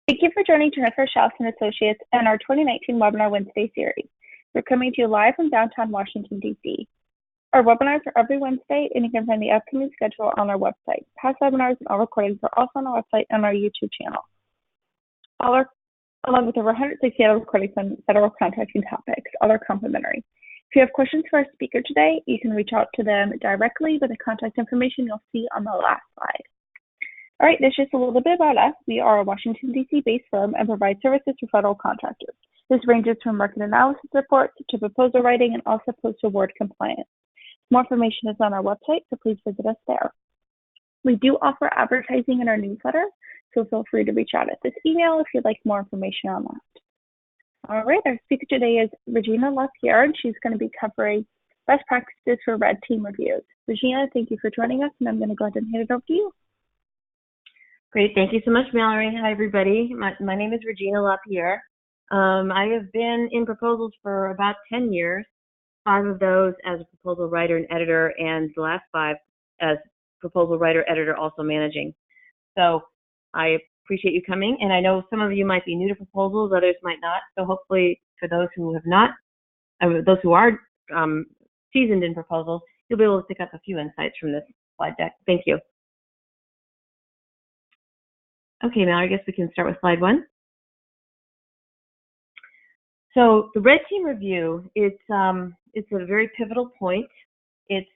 Thank you for joining Jennifer Schaus and Associates and our 2019 Webinar Wednesday series. We're coming to you live from downtown Washington, D.C. Our webinars are every Wednesday, and you can find the upcoming schedule on our website. Past webinars and all recordings are also on our website and our YouTube channel, along with over 160 other recordings on federal contracting topics. All are complimentary. If you have questions for our speaker today, you can reach out to them directly with the contact information you'll see on the last slide. All right, that's just a little bit about us. We are a Washington, D.C. based firm and provide services to federal contractors. This ranges from market analysis reports to proposal writing and also post-award compliance. More information is on our website, so please visit us there. We do offer advertising in our newsletter, so feel free to reach out at this email if you'd like more information on that. All right, our speaker today is Regina LaPierre, and she's going to be covering best practices for red team reviews. Regina, thank you for joining us, and I'm going to go ahead and hand it over to you. Great, thank you so much, Mallory. Hi, everybody. My name is Regina LaPierre. I have been in proposals for about 10 years, 5 of those as a proposal writer and editor, and the last 5 as proposal writer, editor, also managing. So I appreciate you coming, and I know some of you might be new to proposals, others might not. So hopefully for those who have not, those who are seasoned in proposals, you'll be able to pick up a few insights from this slide deck. Thank you. Okay, Mallory, I guess we can start with slide 1. So the red team review, it's a very pivotal point. It's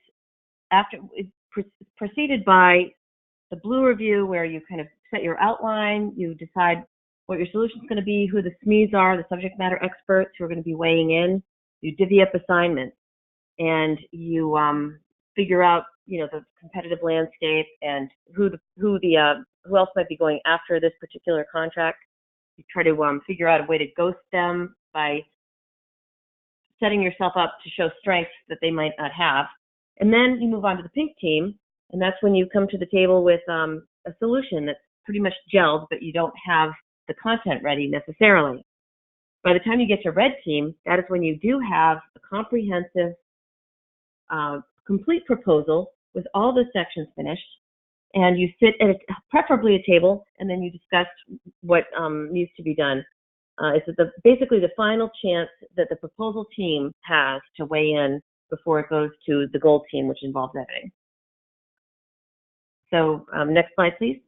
preceded by the blue review, where you kind of set your outline, you decide what your solution is going to be, who the SMEs are, the subject matter experts who are going to be weighing in. You divvy up assignments, and you figure out, the competitive landscape and who else might be going after this particular contract. You try to figure out a way to ghost them by setting yourself up to show strengths that they might not have. And then you move on to the pink team, and that's when you come to the table with a solution that's pretty much gelled, but you don't have the content ready necessarily. By the time you get to red team, that is when you do have a comprehensive, complete proposal with all the sections finished, and you sit at preferably a table, and then you discuss what needs to be done. It's basically the final chance that the proposal team has to weigh in before it goes to the gold team, which involves editing. So next slide, please.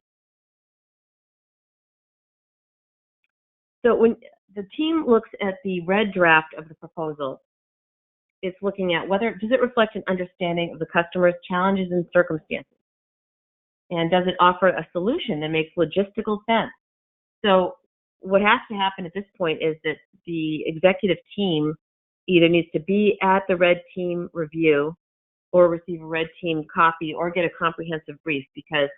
So when the team looks at the red draft of the proposal, it's looking at does it reflect an understanding of the customer's challenges and circumstances? And does it offer a solution that makes logistical sense? So what has to happen at this point is that the executive team either needs to be at the red team review or receive a red team copy or get a comprehensive brief, because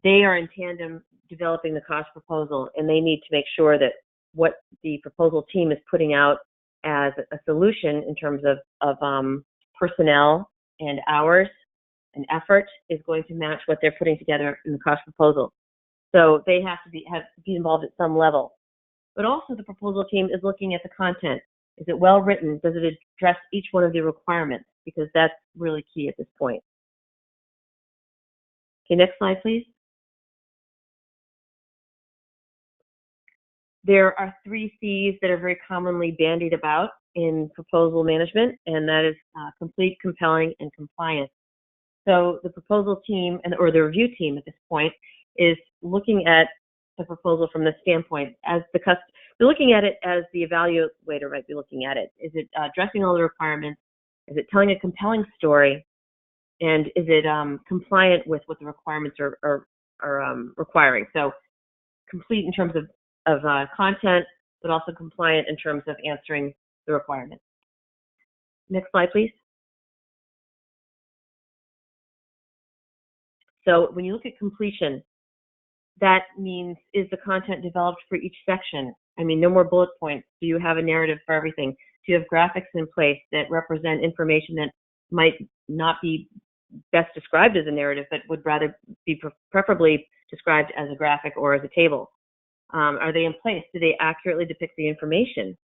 they are in tandem developing the cost proposal, and they need to make sure that what the proposal team is putting out as a solution in terms of personnel and hours and effort is going to match what they're putting together in the cost proposal. So they have to be involved at some level. But also the proposal team is looking at the content. Is it well written? Does it address each one of the requirements? Because that's really key at this point. Okay, next slide, please. There are 3 C's that are very commonly bandied about in proposal management, and that is complete, compelling, and compliant. So the proposal team or the review team at this point is looking at the proposal from the standpoint as they're looking at it as the evaluator might be looking at it. Is it addressing all the requirements? Is it telling a compelling story? And is it compliant with what the requirements are requiring? So complete in terms of content, but also compliant in terms of answering the requirements. Next slide, please. So when you look at completion, that means, is the content developed for each section? I mean, no more bullet points. Do you have a narrative for everything? Do you have graphics in place that represent information that might not be best described as a narrative, but would rather be preferably described as a graphic or as a table? Are they in place? Do they accurately depict the information?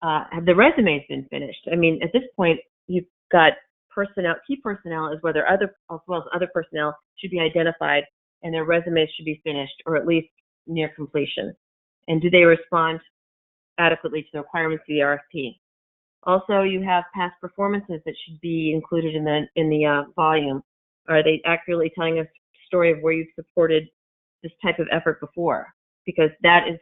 Have the resumes been finished? I mean, at this point, you've got personnel, key personnel, as well as other personnel should be identified, and their resumes should be finished, or at least near completion? And do they respond adequately to the requirements of the RFP? Also, you have past performances that should be included in the volume. Are they accurately telling a story of where you've supported this type of effort before? Because that is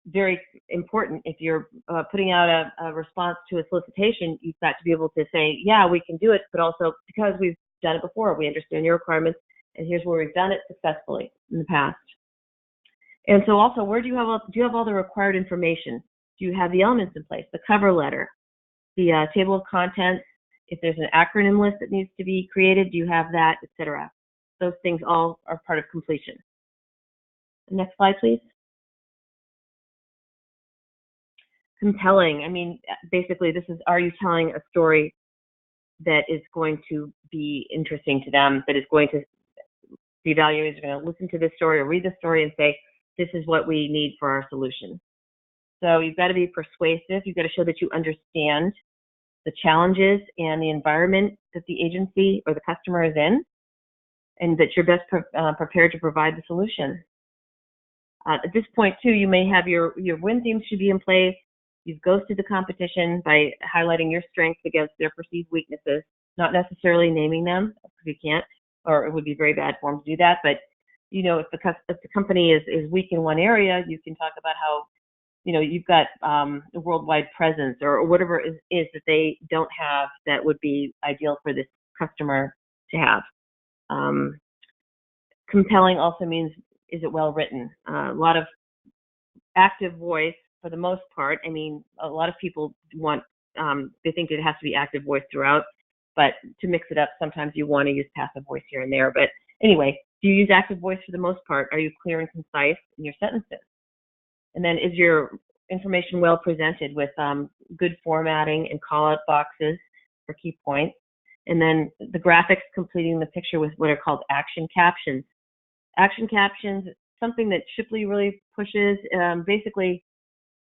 very important. If you're putting out a response to a solicitation, you've got to be able to say, yeah, we can do it, but also because we've done it before, we understand your requirements, and here's where we've done it successfully in the past. And so also, where do you have all the required information? Do you have the elements in place, the cover letter, the table of contents? If there's an acronym list that needs to be created, do you have that, etc.? Those things all are part of completion. Next slide, please. Compelling. I mean, basically, this is, are you telling a story that is going to be interesting to them, that is going to, the evaluators are going to listen to this story or read the story and say, this is what we need for our solution. So you've got to be persuasive. You've got to show that you understand the challenges and the environment that the agency or the customer is in, and that you're best prepared to provide the solution. At this point, too, you may have your win themes should be in place. You've ghosted the competition by highlighting your strengths against their perceived weaknesses, not necessarily naming them, because you can't, or it would be very bad form to do that. But, you know, if the company is weak in one area, you can talk about how, you know, you've got a worldwide presence or whatever is that they don't have that would be ideal for this customer to have. Compelling also means, is it well written? A lot of active voice for the most part. I mean, a lot of people want, they think it has to be active voice throughout, but to mix it up, sometimes you want to use passive voice here and there. But anyway, do you use active voice for the most part? Are you clear and concise in your sentences? And then is your information well presented with good formatting and call-out boxes for key points? And then the graphics completing the picture with what are called action captions. Action captions, something that Shipley really pushes. Basically,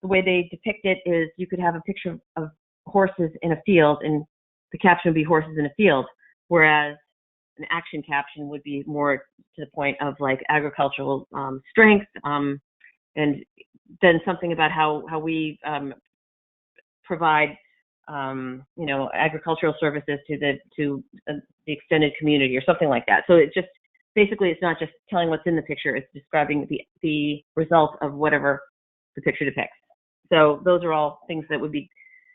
the way they depict it is you could have a picture of horses in a field, and the caption would be horses in a field, whereas an action caption would be more to the point of like agricultural strength, and then something about how we provide you know, agricultural services to the extended community or something like that. So it's just basically, it's not just telling what's in the picture, it's describing the result of whatever the picture depicts. So those are all things that would be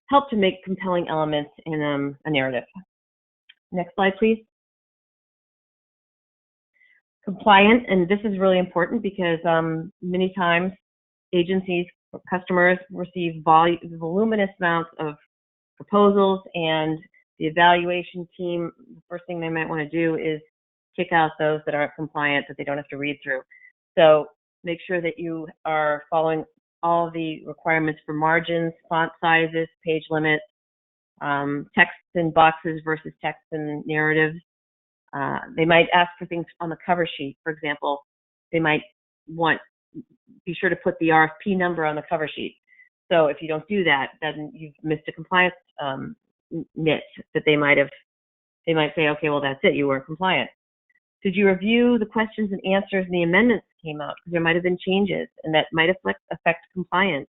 help to make compelling elements in a narrative. Next slide, please. Compliant, and this is really important because many times agencies or customers receive voluminous amounts of proposals, and the evaluation team, the first thing they might want to do is kick out those that aren't compliant, that they don't have to read through. So make sure that you are following all the requirements for margins, font sizes, page limits, text in boxes versus text in narratives. They might ask for things on the cover sheet. For example, they might be sure to put the RFP number on the cover sheet. So if you don't do that, then you've missed a compliance niche that they might say, okay, well, that's it, you weren't compliant. Did you review the questions and answers and the amendments came out? Because there might have been changes, and that might affect compliance.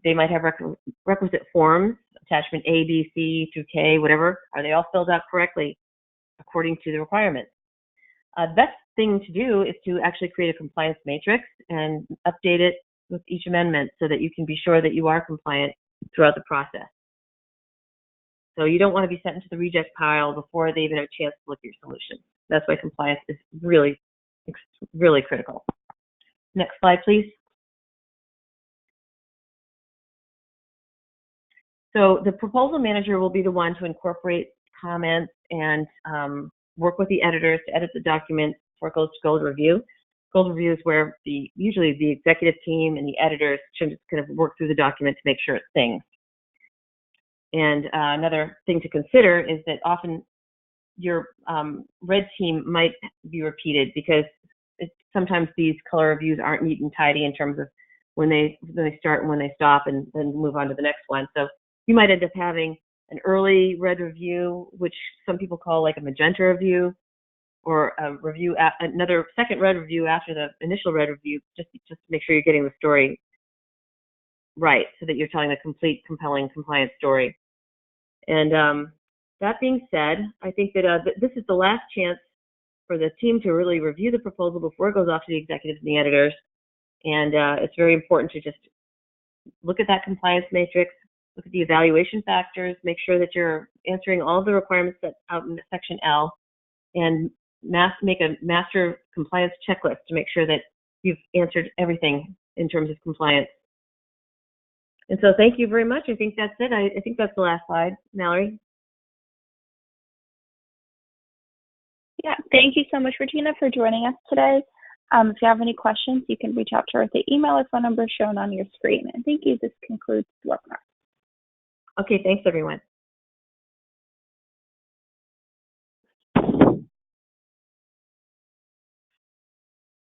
They might have requisite forms, attachment A, B, C through K, whatever. Are they all filled out correctly according to the requirements? The best thing to do is to actually create a compliance matrix and update it with each amendment so that you can be sure that you are compliant throughout the process. So you don't want to be sent into the reject pile before they even have a chance to look at your solution. That's why compliance is really, really critical. Next slide, please. So the proposal manager will be the one to incorporate comments and work with the editors to edit the document before it goes to gold review. Gold review is where usually the executive team and the editors should just kind of work through the document to make sure it sings. And another thing to consider is that often your red team might be repeated because sometimes these color reviews aren't neat and tidy in terms of when they start and when they stop and then move on to the next one. So you might end up having an early red review, which some people call like a magenta review, or a review, another second read review after the initial read review, just to make sure you're getting the story right, so that you're telling a complete, compelling compliance story. And that being said, I think that this is the last chance for the team to really review the proposal before it goes off to the executives and the editors. And it's very important to just look at that compliance matrix, look at the evaluation factors, make sure that you're answering all of the requirements set out in Section L, and make a master compliance checklist to make sure that you've answered everything in terms of compliance. And so thank you very much. I think that's it. I think that's the last slide. Mallory? Yeah, thank you so much, Regina, for joining us today. If you have any questions, you can reach out to her at the email or phone number shown on your screen. And thank you. This concludes the webinar. Okay, thanks, everyone.